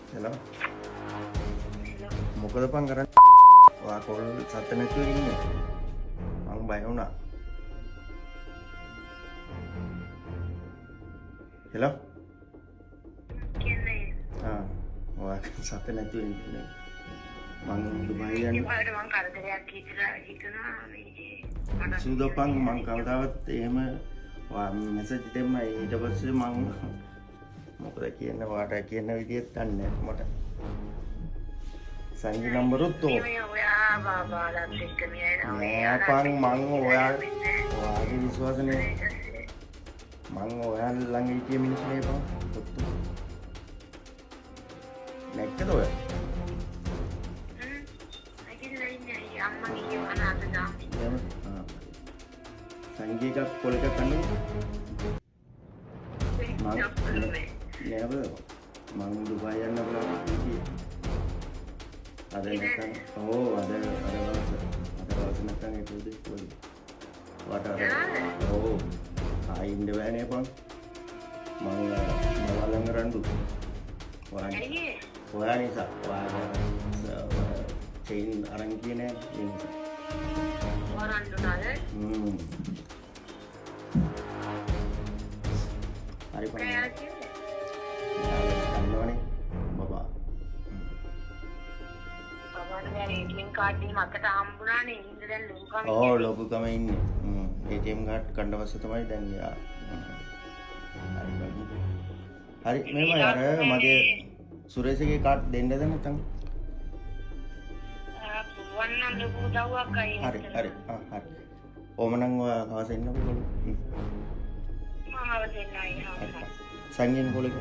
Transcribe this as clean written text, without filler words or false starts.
Hello. මොකද පන් කරන්නේ? ඔයා කෝල් සත්‍ය නැතුව ඉන්නේ. මං බය වුණා. Hello. කියන්නේ ඔයා සත්‍ය නැතුව ඉන්නේ. මං දුබයි යන්නේ. මම කරදරයක් හිතනවා මේ සුදපන් මං කවදාවත් එහෙම ඔයා මෙසේජ් දෙන්න ඊට පස්සේ මං මොකද කියන්නේ ඔයාට කියන විදිහට දන්නේ මට. සංජි නම්බරුත් ඔය. ඔයා බාබාලත් එක්ක නෑපන් මං ඔයාගේ විශ්වාසනේ මං ඔයා ළඟ හිටිය මිනිස්සු නේ බං. ඔත්තු. නැක්කද ඔය? සංජි එකක් කොල් එකක් කන්නේ. නෑබ මං දුබයි යන්න බලන්න හිටියේ. අද නැත්නම් අද දවස් නැත්නම් ඒක උදේ කොයි වට ආයි ඉන්න බෑනේ පන් මං මවලංග රණ්ඩු ඔයා නිසා ඔයා චේන් අරන් කියන්නේ හරි පන් අන්නවනේ බබා ලොකුකම ඉන්නේ ATM කාඩ් කණ්ඩවස්ස තමයි දැන් යා හරි මෙහෙම අර මගේ සුරේෂගේ කාඩ් දෙන්නද නැත්නම් හරි හරි ඕමනම් ඔයා හවස එන්නකෝ සංජීන් කොලේ